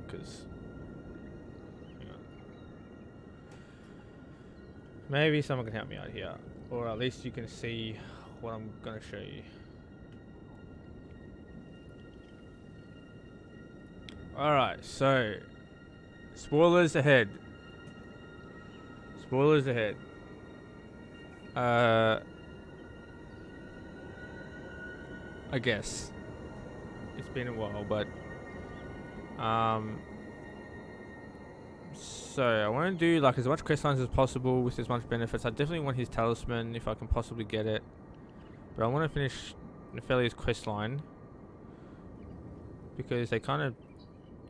because maybe someone can help me out here, or at least you can see what I'm gonna show you. Alright, so spoilers ahead. Spoilers ahead. I guess it's been a while, but so I want to do like as much quest lines as possible with as much benefits. I definitely want his talisman if I can possibly get it, but I want to finish Nephelia's quest line because they kind of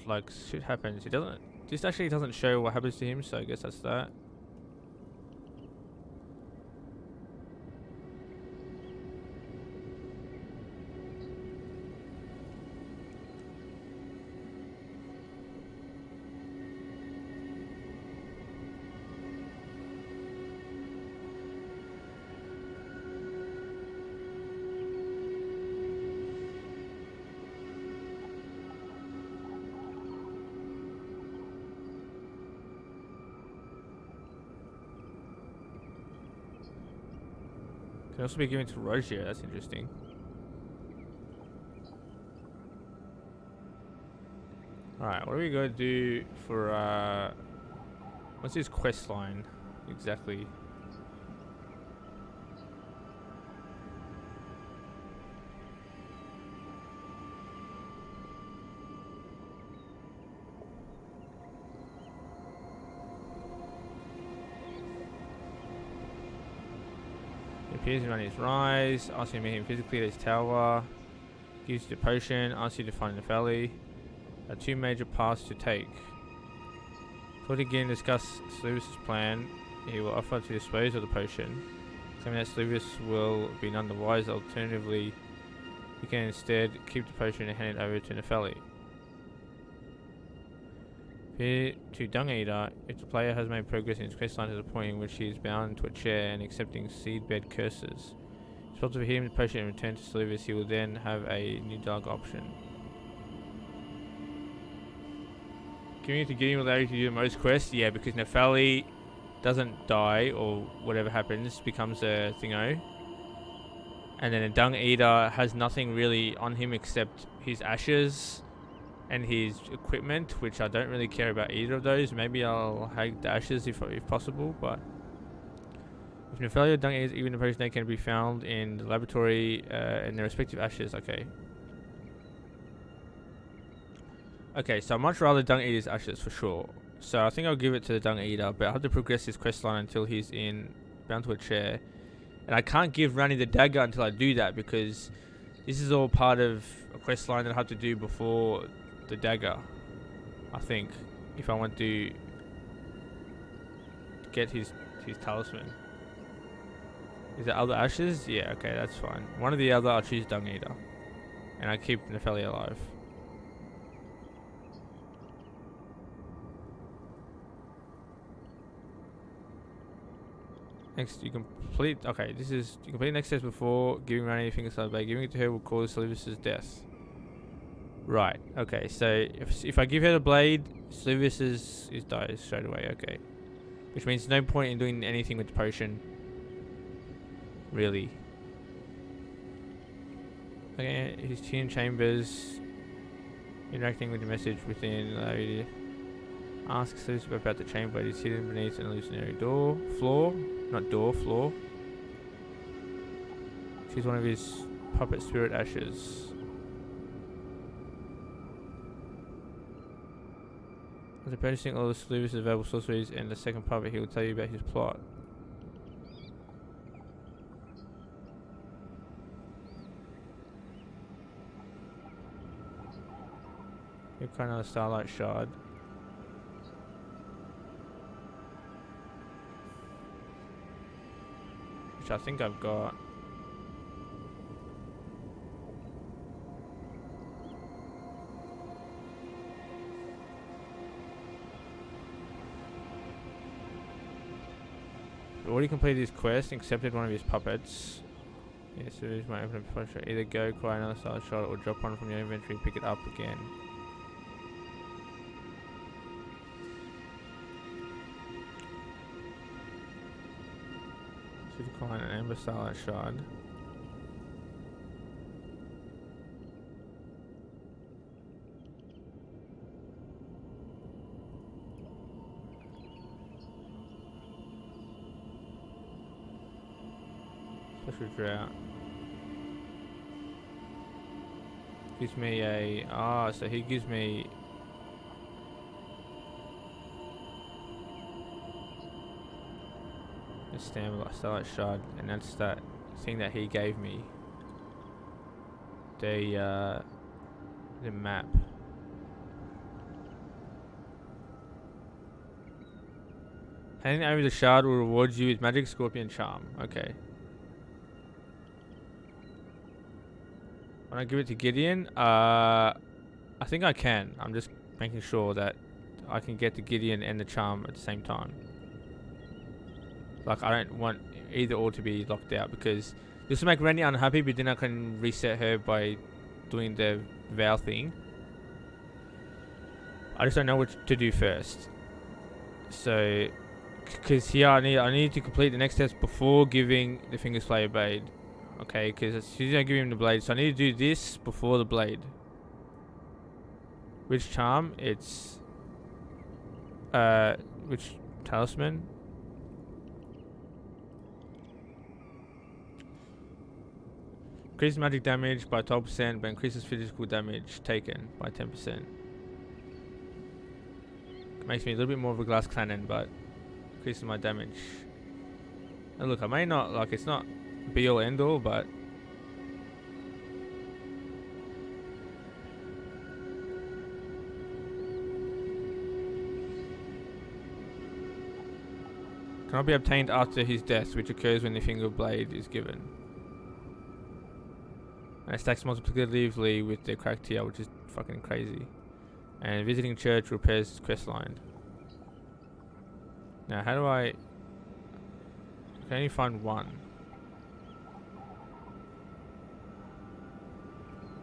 like shit happens. It doesn't. This actually doesn't show what happens to him, so I guess that's that. Can also be given to Roger. That's interesting. Alright, what are we going to do for what's his quest line exactly? Appears around his rise, asks you to meet him physically at his tower, gives you the potion, asks you to find the valley. There are two major paths to take. Before they again discuss Sluvis' plan, he will offer to dispose of the potion, claiming that Sluvis will be none the wiser. Alternatively, he can instead keep the potion and hand it over to Nepheli. Appear to Dung Eater, if the player has made progress in his questline to the point in which he is bound to a chair and accepting seedbed curses. If it's to him the potion and return to Sluvis, he will then have a new dialogue option. Giving it to Gideon will allow you to do the most quests, yeah, because Nepheli doesn't die or whatever happens, becomes a thingo. And then a Dung Eater has nothing really on him except his ashes and his equipment, which I don't really care about either of those. Maybe I'll hag the ashes if possible, but if Nepheli or Dung Eaters, even the potion, they can be found in the laboratory in their respective ashes. Okay, so I'd much rather Dung Eater's ashes for sure. So I think I'll give it to the Dung Eater, but I have to progress his quest line until he's bound to a chair. And I can't give Rani the dagger until I do that, because this is all part of a quest line that I have to do before the dagger, I think, if I want to get his talisman. Is there other ashes? Yeah, okay, that's fine. One or the other, I'll choose Dung Eater. And I keep Nepheli alive. Next, you complete. Okay, you complete next steps before giving Rani anything inside by giving it to her will cause Sluvis' death. Right. Okay. So if I give her the blade, Sluvis is dies straight away. Okay. Which means no point in doing anything with the potion. Really. Okay. His tune chambers. Interacting with the message within. Ask Sluvis about the chamber. It is hidden beneath an illusionary floor. She's one of his puppet spirit ashes. After purchasing all the Sluvis' available sorceries and the second puppet, he will tell you about his plot. You've got another Starlight Shard. Which I think I've got. Already completed his quest and accepted one of his puppets. Yes, so this might open up a either go acquire another Starlight Shard or drop one from your inventory and pick it up again. Should decline an amber starlight shard. Special drought. Gives me a so he gives me a stamina starlight shard, and that's that thing that he gave me. The map. Handing over the shard will reward you with magic scorpion charm. Okay. When I give it to Gideon, I think I can. I'm just making sure that I can get the Gideon and the charm at the same time. Like, I don't want either or to be locked out, because this will make Randy unhappy, but then I can reset her by doing the vow thing. I just don't know what to do first. So, because here I need to complete the next steps before giving the Finger Slayer blade. Okay, because as soon as I give him the blade, so I need to do this before the blade. Which charm? It's which talisman? Increases magic damage by 12%, but increases physical damage taken by 10%. Makes me a little bit more of a glass cannon, but increases my damage. And look, I may not, like, it's not be all end all, but cannot be obtained after his death, which occurs when the finger blade is given. And it stacks multiplicatively with the cracked tier, which is fucking crazy. And visiting church repairs quest line. Now, how do I can only find one.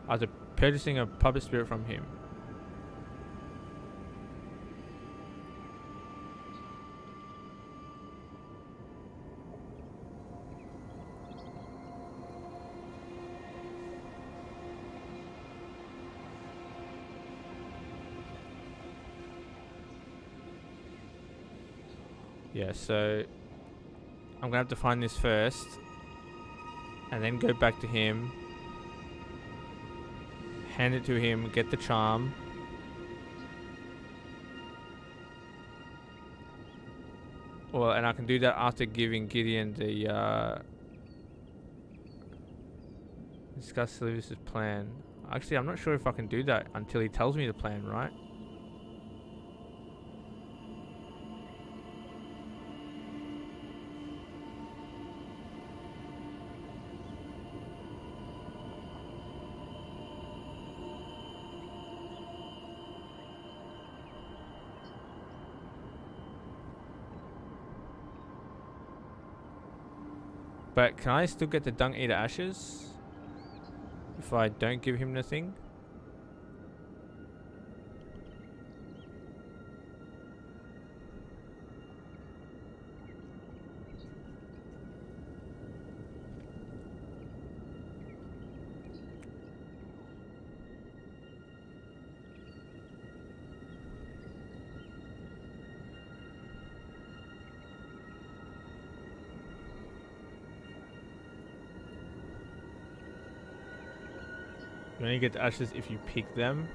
After purchasing a puppet spirit from him. Yeah, so I'm gonna have to find this first and then go back to him, hand it to him, get the charm, well, and I can do that after giving Gideon the discuss Sylvius' plan. Actually, I'm not sure if I can do that until he tells me the plan, right? But can I still get the Dung Eater Ashes if I don't give him the thing? You only get the ashes if you pick them.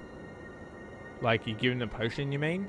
Like, you give them the potion, you mean?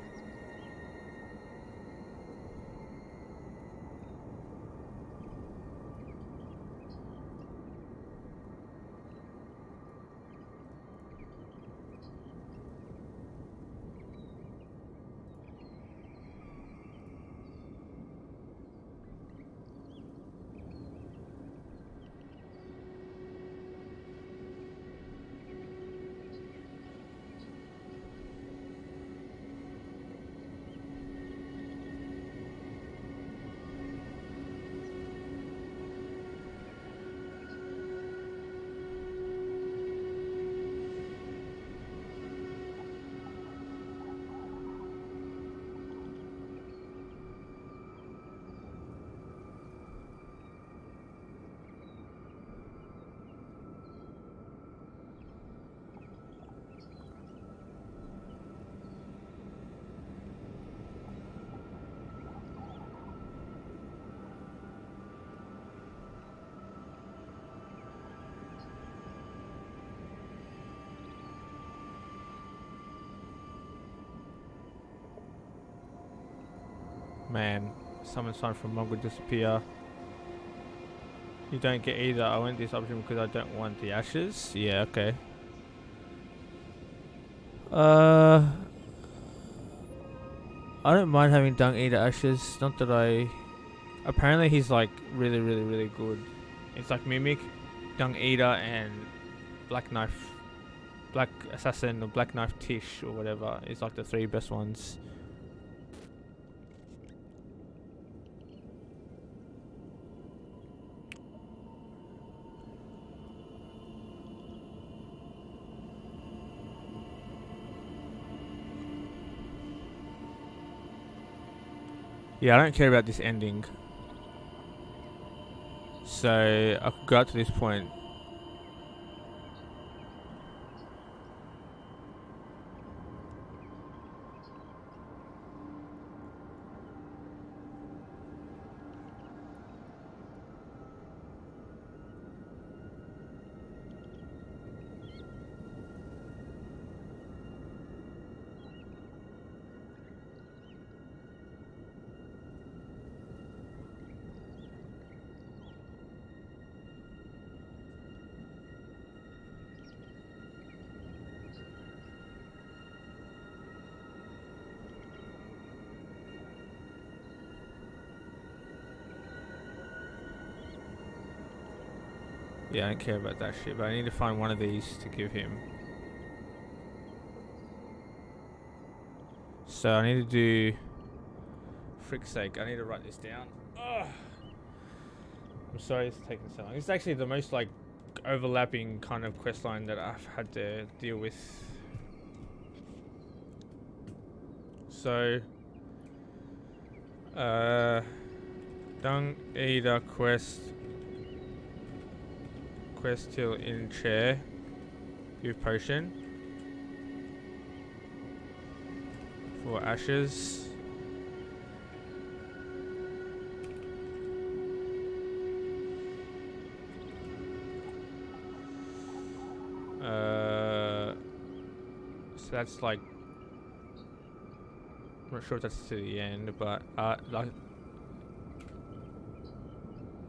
Man, summon sign from Mong will disappear. You don't get either. I want this option because I don't want the ashes. Yeah, okay. I don't mind having Dung Eater ashes. Not that I. Apparently, he's like really, really, really good. It's like Mimic, Dung Eater, and Black Knife, Black Assassin, or Black Knife Tish, or whatever. It's like the 3 best ones. Yeah, I don't care about this ending. So I could go up to this point. Yeah, I don't care about that shit, but I need to find one of these to give him. So I need to do... Frick's sake, I need to write this down. Ugh. I'm sorry it's taking so long. It's actually the most like overlapping kind of quest line that I've had to deal with. So... Dung Eater quest till in chair. Give potion. For ashes. So that's like... I'm not sure if that's to the end, but like...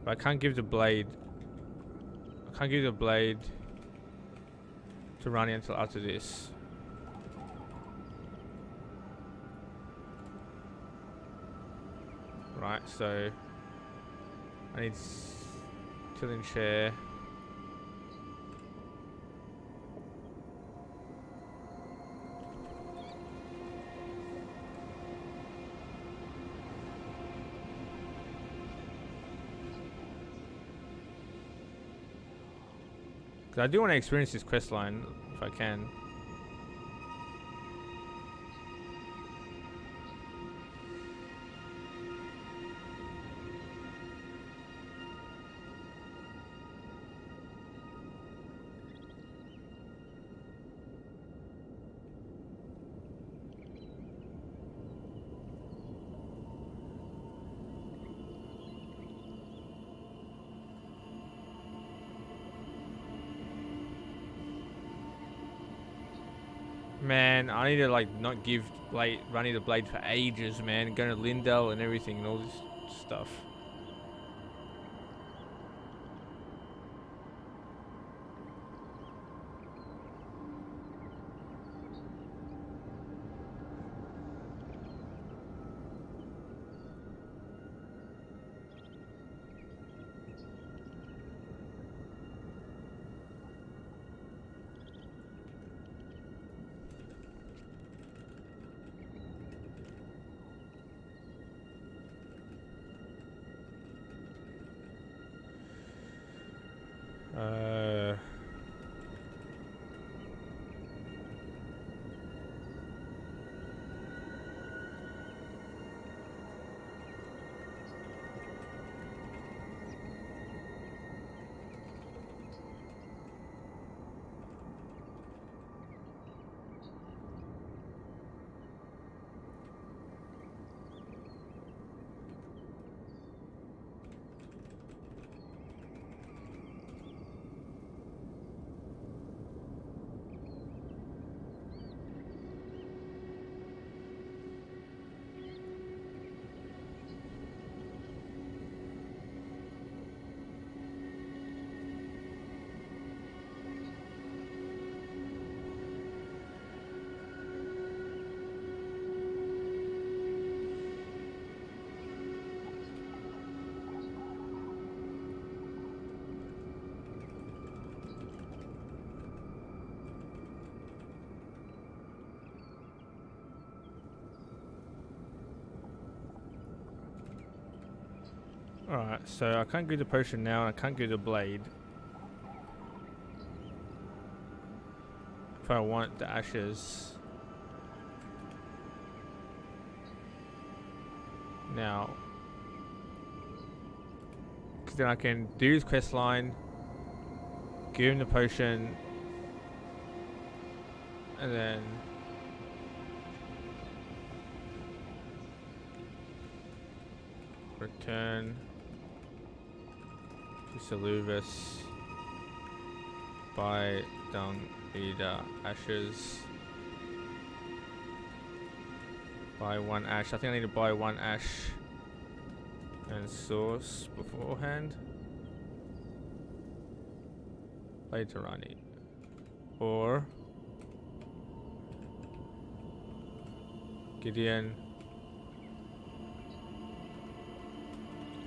But I can't give the blade... I can't give the blade to Rani until after this. Right, so I need till in chair. Because I do want to experience this quest line if I can. Man, I need to like not give Runny the blade for ages, man. Going to Lindell and everything and all this stuff. Alright, so I can't give the potion now, and I can't give the blade. If I want the ashes. Now. Because then I can do his quest line, give him the potion, and then return to Saluvis, buy dung, eater, ashes, buy 1 ash. I think I need to buy 1 ash and source beforehand. Later on it. Or Gideon,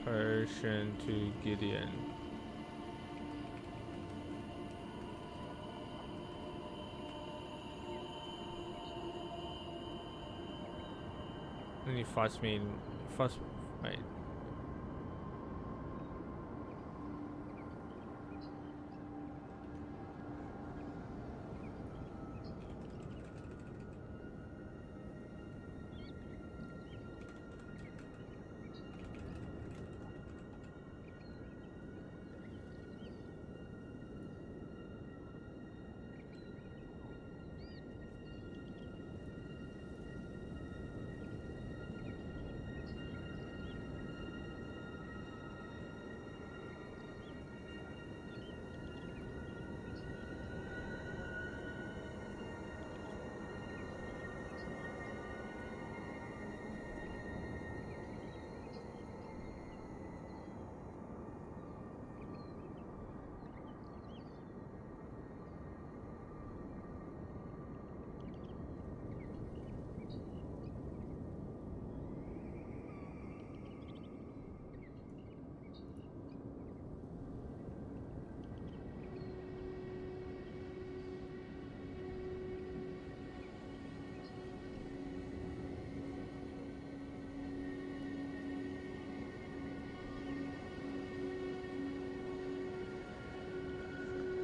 potion to Gideon. Then he fights me in first. Wait.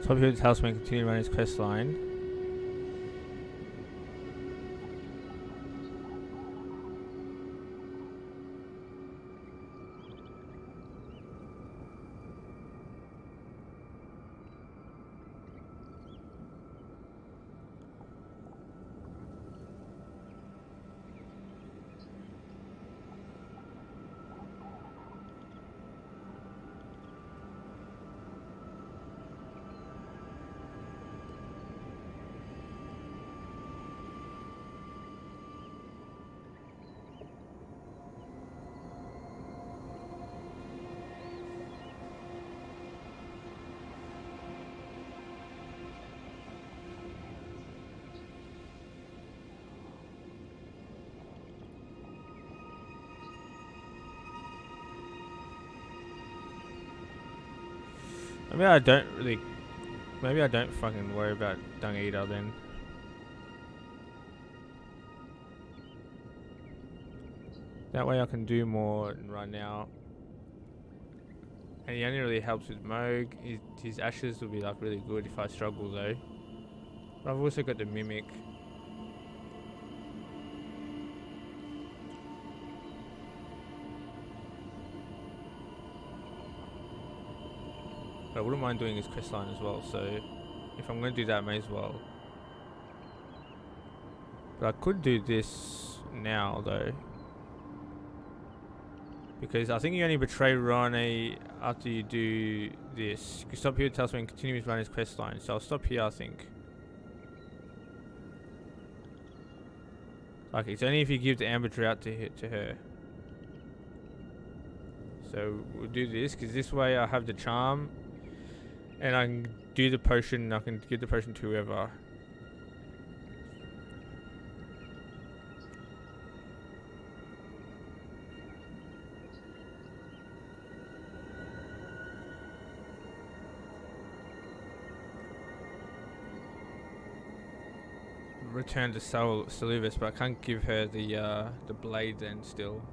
Top here tells me to continue running his quest line. Maybe I don't really. Maybe I don't fucking worry about Dung Eater then. That way I can do more and run out. And he only really helps with Moog. His ashes will be like really good if I struggle though. But I've also got the Mimic. But I wouldn't mind doing his quest line as well, so if I'm going to do that, I may as well. But I could do this now though, because I think you only betray Rane after you do this. You stop here, it tells me to continue to run his quest line, so I'll stop here I think. Like, it's only if you give the amber drought to her. So we'll do this, because this way I have the charm. And I can do the potion, I can give the potion to whoever. Return to Saluvis, but I can't give her the blade then still.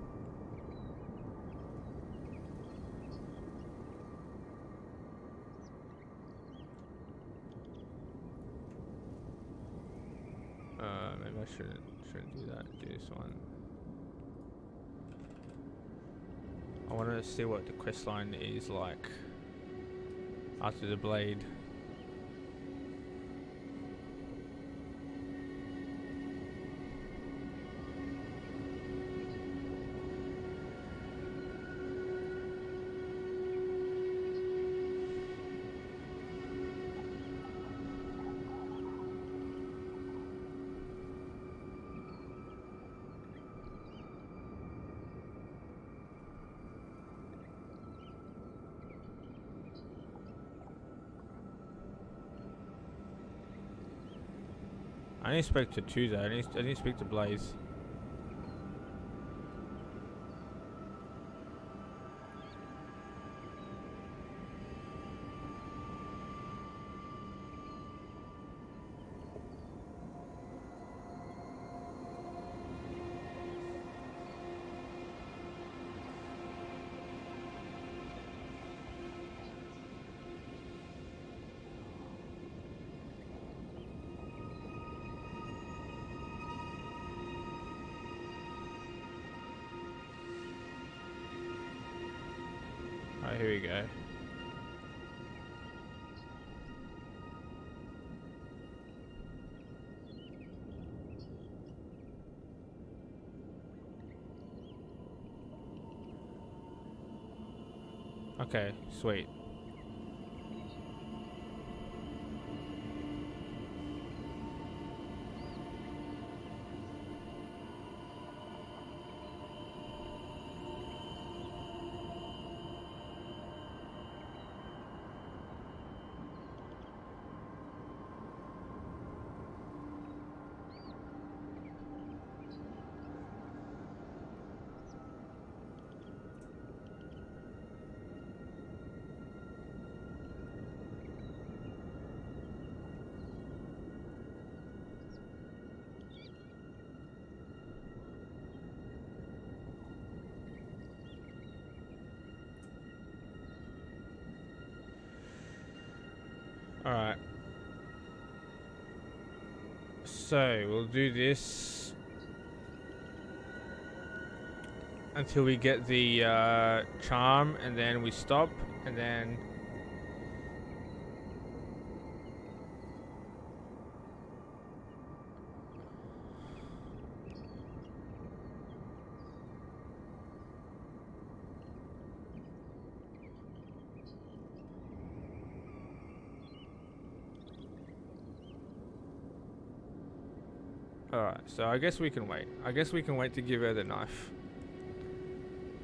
shouldn't do that. Do this one. I want to see what the quest line is like after the blade. I didn't speak to two though. I didn't speak to Blaze. Alright, here we go. Okay, sweet. Alright. So, we'll do this until we get the charm, and then we stop, and then alright, so I guess we can wait. I guess we can wait to give her the knife.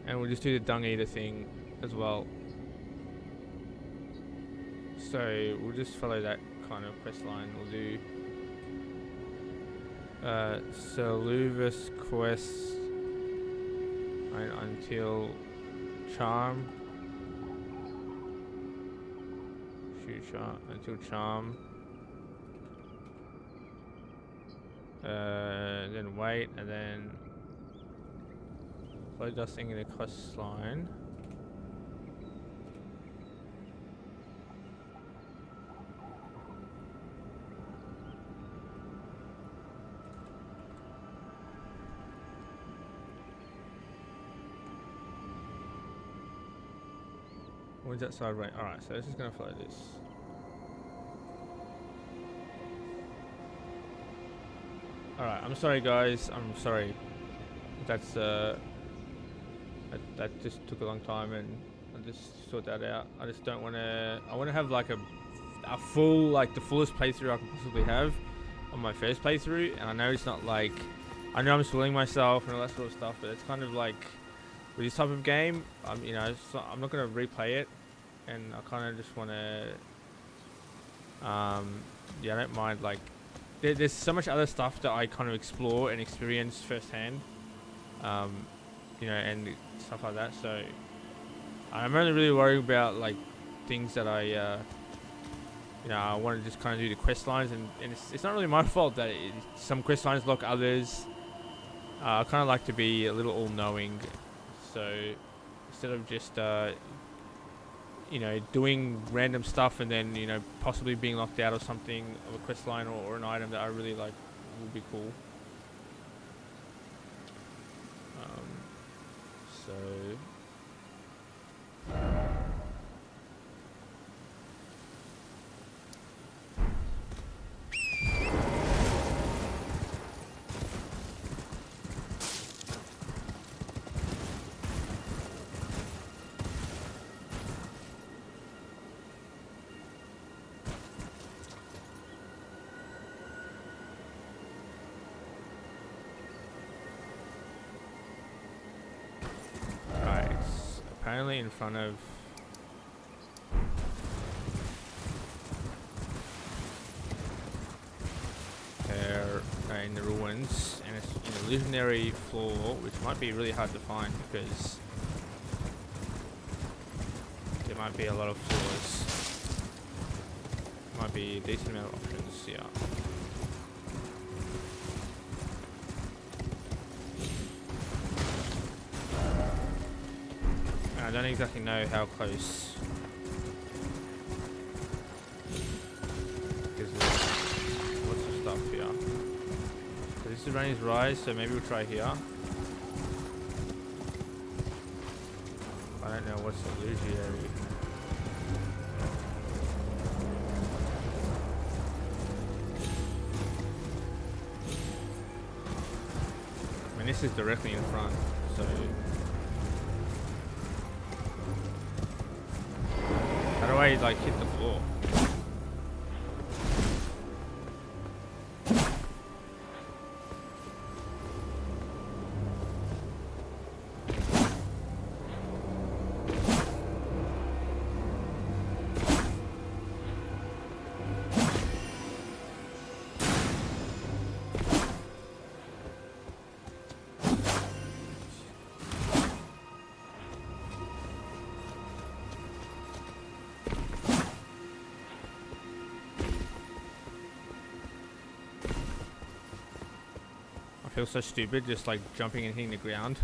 And we'll just do the dung eater thing as well. So we'll just follow that kind of quest line. We'll do Saluvus quest until charm. Shoot charm until charm. Then wait, and then load us thing in the quest line. Where's that side right? Alright, so this is gonna follow this. Alright, I'm sorry guys, I'm sorry. That's that just took a long time, and I'll just sort that out. I just don't wanna, I wanna have like a full, like the fullest playthrough I can possibly have on my first playthrough, and I know it's not like, I know I'm fooling myself and all that sort of stuff, but it's kind of like, with this type of game, you know, I'm not gonna replay it, and I kind of just wanna, yeah, I don't mind, like, there's so much other stuff that I kind of explore and experience firsthand, you know, and stuff like that. So I'm only really worried about like things that I, you know, I want to just kind of do the quest lines, and it's not really my fault that some quest lines lock others. I kind of like to be a little all-knowing, so instead of just you know, doing random stuff and then, you know, possibly being locked out of something, of a quest line or an item that I really like, would be cool. So right, it's apparently in front of her in the ruins, and it's an illusionary floor, which might be really hard to find because there might be a lot of floors. Might be a decent amount of options, yeah. I don't exactly know how close, because there's lots of stuff here. So this is Rainey's Rise, so maybe we'll try here. I don't know what's illusionary. I mean, this is directly in front, so how do I like hit the floor? I feel so stupid just like jumping and hitting the ground.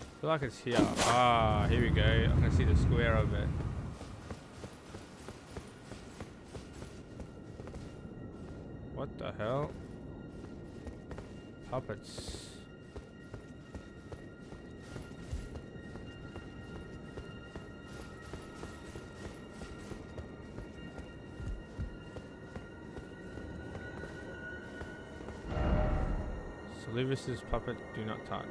I feel like it's here. Ah, here we go. I can see the square of it. What the hell? Puppets. Sylvis's puppet, do not touch.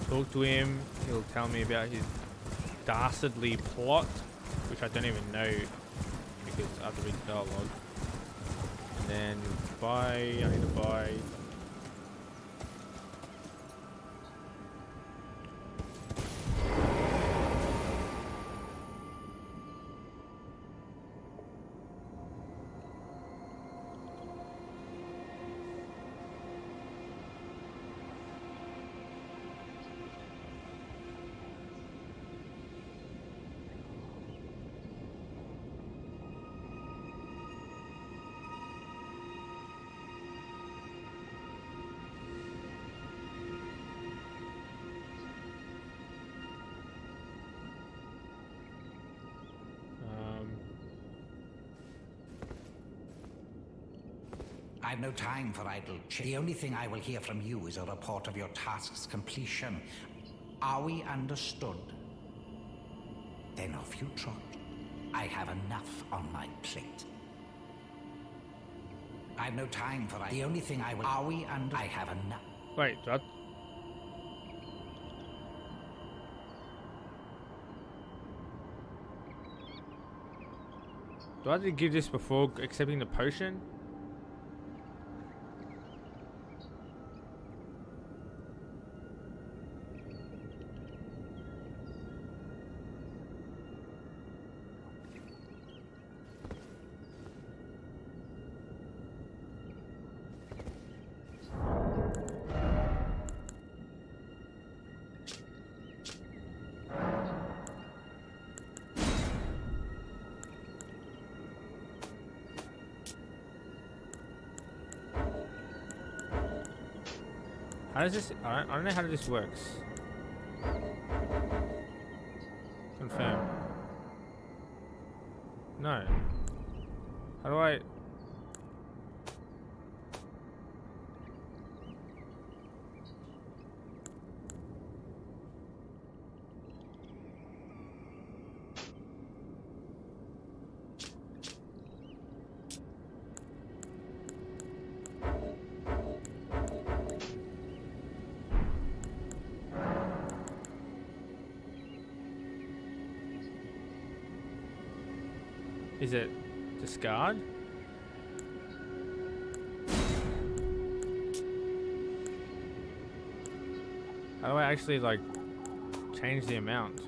Talk to him, he'll tell me about his dastardly plot, which I don't even know because I have to read the dialogue. And then I need to buy. I've no time for idle chit. The only thing I will hear from you is a report of your task's completion. Are we understood? Then off you trot. I have enough on my plate. I've no time for the only thing I will. Are we under? I have enough. Wait, what? Do I have to give this before accepting the potion? How does this? I don't know how this works. Confirm. No. How do I? Is it discard? How do I actually like change the amount?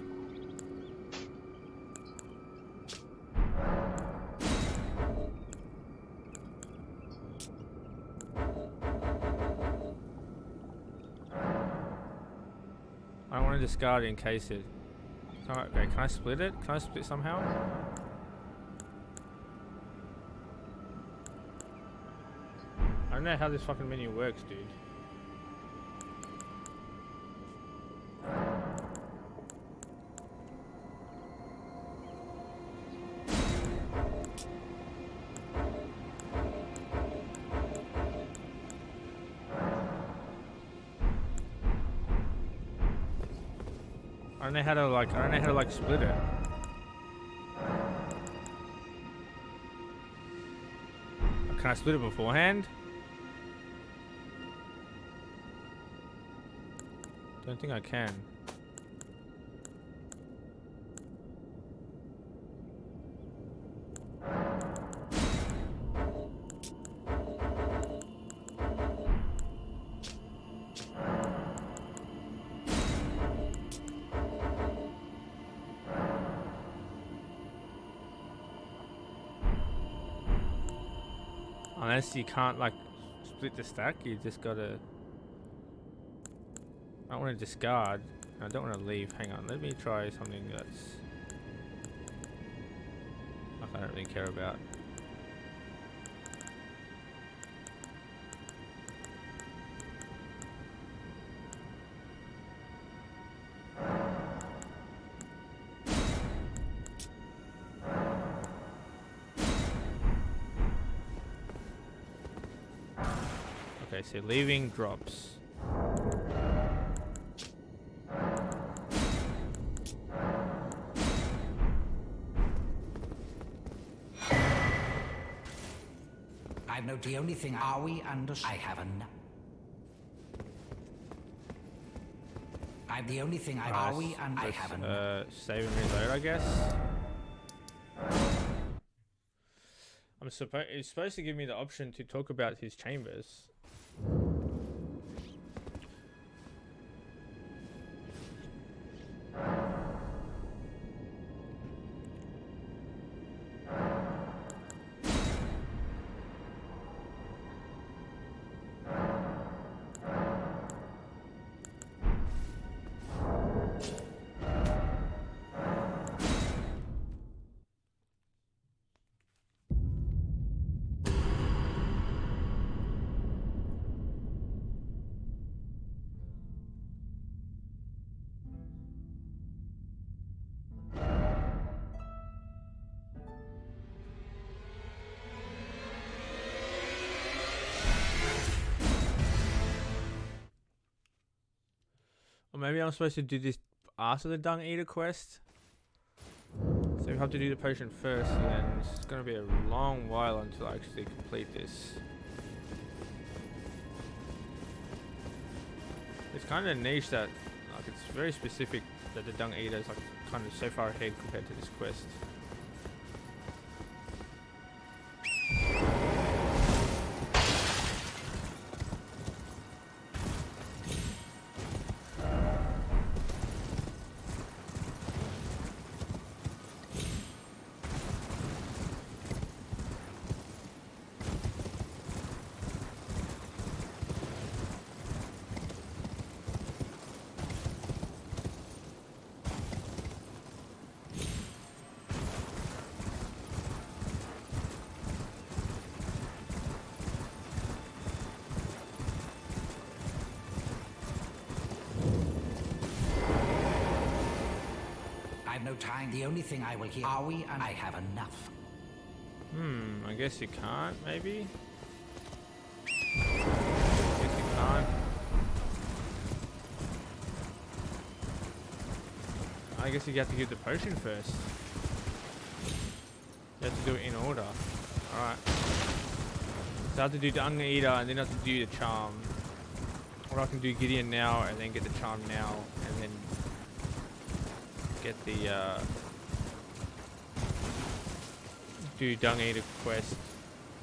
I don't want to discard it in case it. Okay, can I split it? Can I split somehow? I don't know how this fucking menu works, dude. I don't know how to like split it. Can I split it beforehand? Don't think I can. Unless you can't like split the stack, you just gotta. I don't want to discard. I don't want to leave. Hang on, let me try something that's like I don't really care about. Okay, so leaving drops. I've no. The only thing. Are we under? I have enough. I'm the only thing. Are we under? I have enough. Save and reload, I guess. It's supposed to give me the option to talk about his chambers. Or maybe I'm supposed to do this after the Dung Eater quest. So we have to do the potion first, and then it's going to be a long while until I actually complete this. It's kind of niche that, like, it's very specific that the Dung Eater is like kind of so far ahead compared to this quest. I've no time. The only thing I will hear. Are we? And I have enough. I guess you can't, maybe? Guess you can't. I guess you have to give the potion first. You have to do it in order. Alright. So I have to do Dung Eater and then I have to do the charm. Or I can do Gideon now and then get the charm now and then get the do Dung Eater quest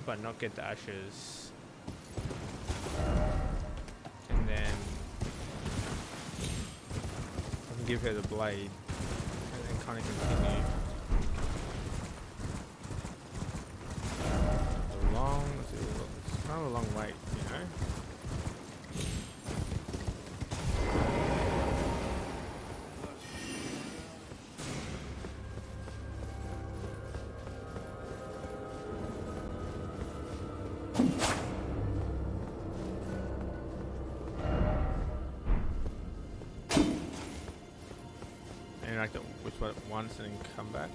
but not get the ashes, and then I can give her the blade and then kind of continue it's kind of a long wait, you know. And I can which one once and then come back.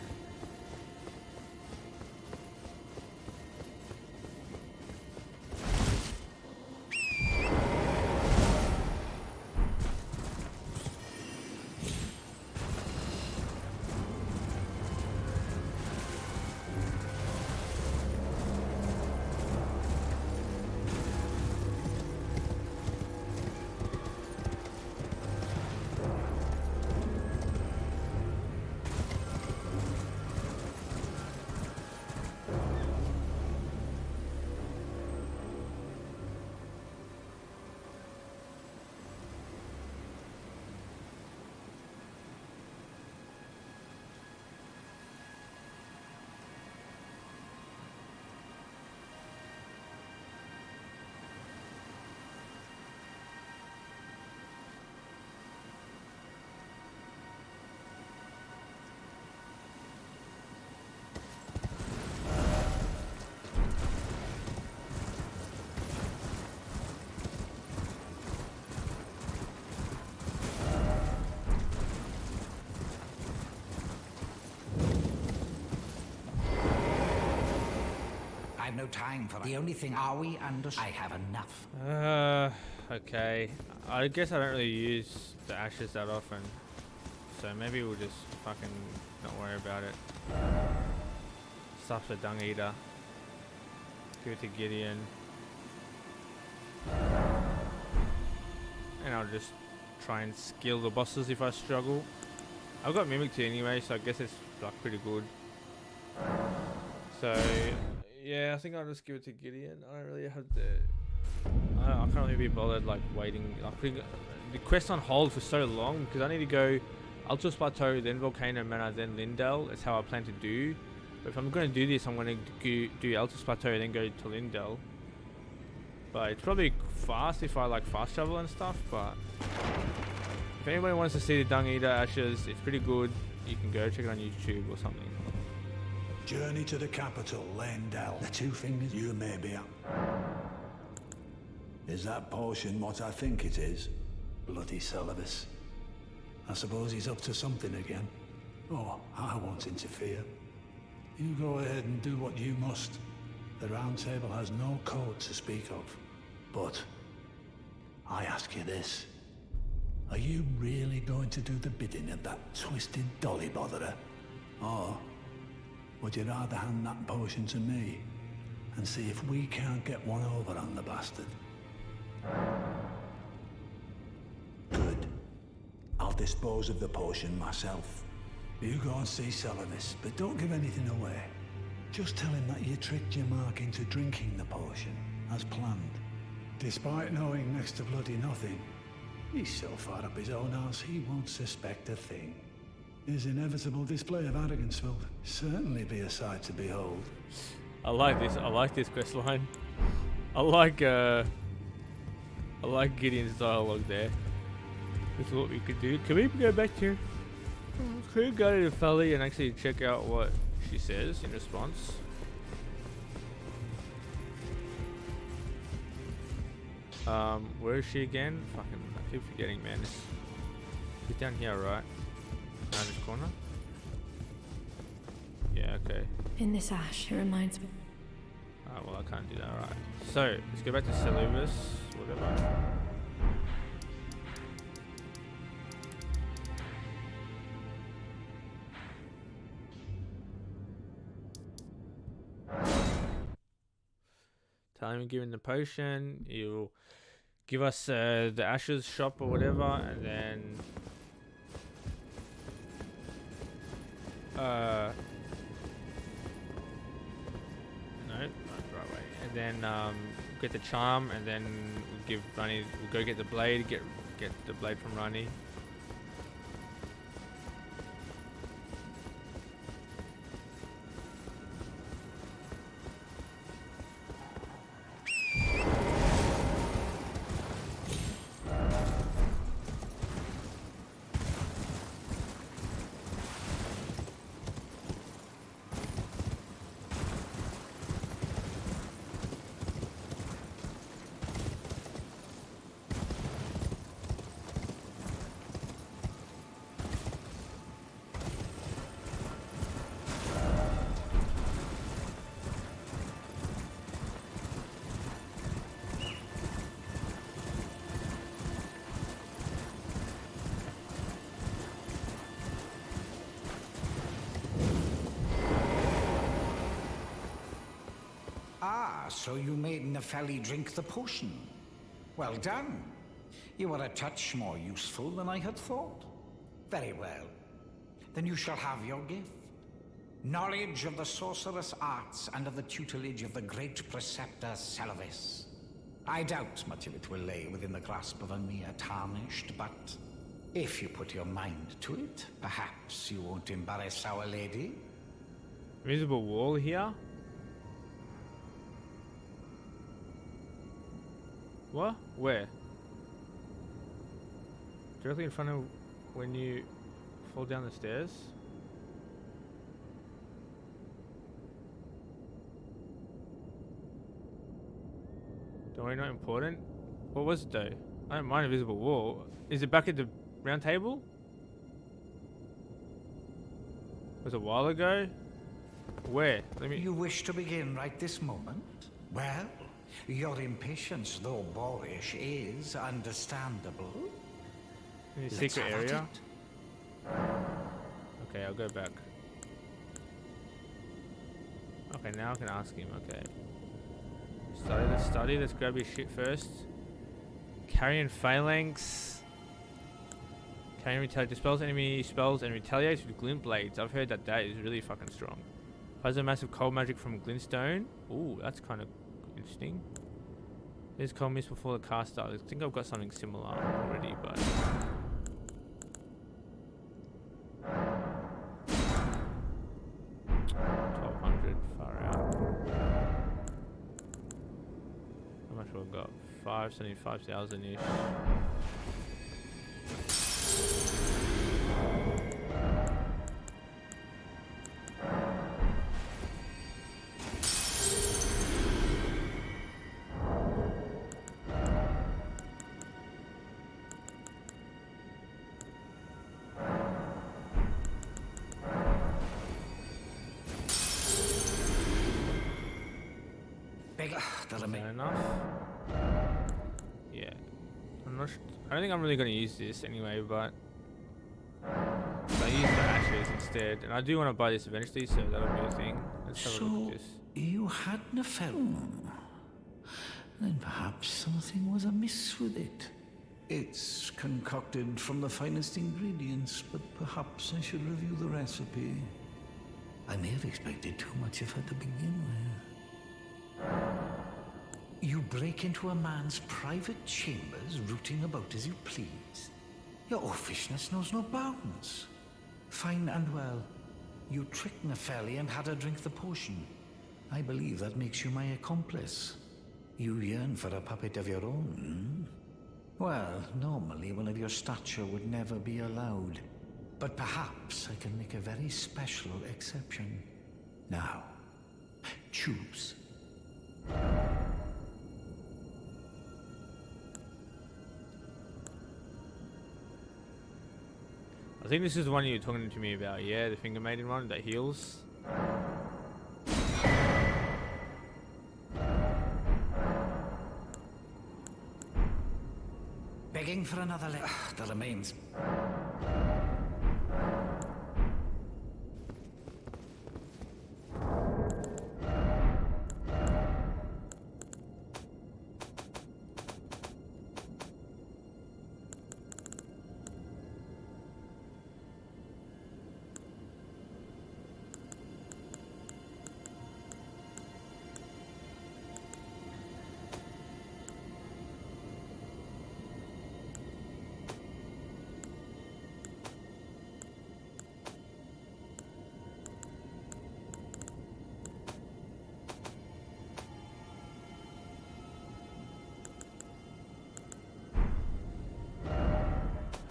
I've no time for that. The only thing. Are we under? I have enough. Okay. I guess I don't really use the ashes that often, so maybe we'll just fucking not worry about it. Stuff the Dung Eater. Give it to Gideon. And I'll just try and skill the bosses if I struggle. I've got Mimic 2 anyway, so I guess it's like pretty good. So yeah, I think I'll just give it to Gideon. I don't really have the I can't really be bothered like waiting. I think the quest on hold for so long because I need to go Altus Plateau, then Volcano Manor, then Lindell. That's how I plan to do. But if I'm going to do this, I'm going to do Altus Plateau, then go to Lindell. But it's probably fast if I like fast travel and stuff. But if anybody wants to see the Dung Eater ashes, it's pretty good. You can go check it on YouTube or something. Journey to the capital, Lindell. The two fingers you may be at. Is that potion what I think it is? Bloody Celibus. I suppose he's up to something again. Oh, I won't interfere. You go ahead and do what you must. The Round Table has no code to speak of. But I ask you this. Are you really going to do the bidding of that twisted dolly botherer? Or would you rather hand that potion to me and see if we can't get one over on the bastard? Good. I'll dispose of the potion myself. You go and see Celavis, but don't give anything away. Just tell him that you tricked your mark into drinking the potion, as planned. Despite knowing next to bloody nothing, he's so far up his own arse he won't suspect a thing. His inevitable display of arrogance will certainly be a sight to behold. I like this quest line. I like Gideon's dialogue there. This is what we could do. Can we go back to Can we go to Felly and actually check out what she says in response? Where is she again? Fucking, I keep forgetting, man. She's down here, right? Around this corner? Yeah, okay. In this ash, it reminds me. Alright, well I can't do that, right. So, let's go back to Celavis, whatever. Tell him you're giving the potion, you'll give us the ashes shop or whatever, and then no, not the right way. And then get the charm, and then we'll give Rani. We'll go get the blade. Get the blade from Rani. Ah, so you made Nepheli drink the potion. Well done. You were a touch more useful than I had thought. Very well. Then you shall have your gift. Knowledge of the sorcerous arts and of the tutelage of the great preceptor Celavis. I doubt much of it will lay within the grasp of a mere tarnished, but if you put your mind to it, perhaps you won't embarrass our lady. Invisible wall here. What? Where? Directly in front of when you fall down the stairs? Don't worry, not important. What was it though? I don't mind invisible wall. Is it back at the round table? Was it a while ago? Where? Let me. You wish to begin right this moment? Well, your impatience, though boorish, is understandable. In the Let's secret have at area? it. Okay, I'll go back. Okay, now I can ask him. Okay. Study. Let's grab his shit first. Carrion Phalanx. Carrion dispels enemy spells and retaliates with glint blades. I've heard that is really fucking strong. Has a massive cold magic from glintstone. Ooh, that's kind of interesting. There's cold mist before the cast starts. I think I've got something similar already, but 1200, far out. How much have I got? 575,000 ish. Bigger. Is that enough? Yeah. I'm not I don't think I'm really going to use this anyway, but I use the ashes instead. And I do want to buy this eventually, so that'll be a thing. Let's have a look at this. You had Nefel. Then perhaps something was amiss with it. It's concocted from the finest ingredients, but perhaps I should review the recipe. I may have expected too much of her to begin with. You break into a man's private chambers, rooting about as you please. Your offishness knows no bounds. Fine and well. You tricked Nefeli and had her drink the potion. I believe that makes you my accomplice. You yearn for a puppet of your own, Well, normally one of your stature would never be allowed. But perhaps I can make a very special exception. Now, choose. I think this is the one you were talking to me about, yeah? The finger maiden one that heals. Begging for another that remains.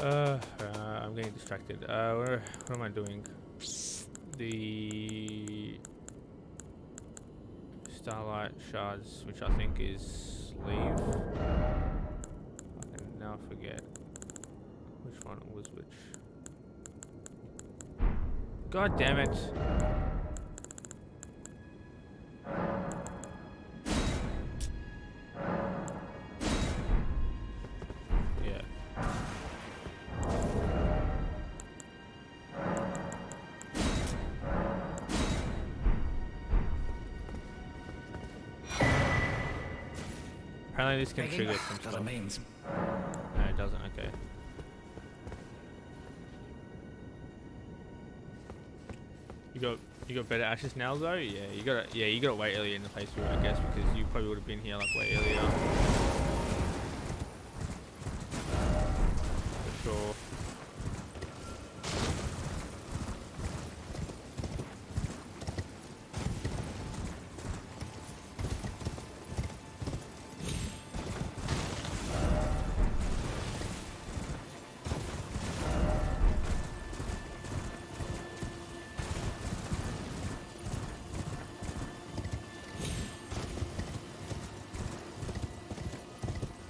I'm getting distracted. What am I doing? The Starlight Shards, which I think is leave. I can now forget which one was which. God damn it! Apparently this can trigger some stuff. Remains. No, it doesn't. Okay. You got better ashes now though. Yeah, you gotta wait earlier in the playthrough, I guess, because you probably would have been here like way earlier.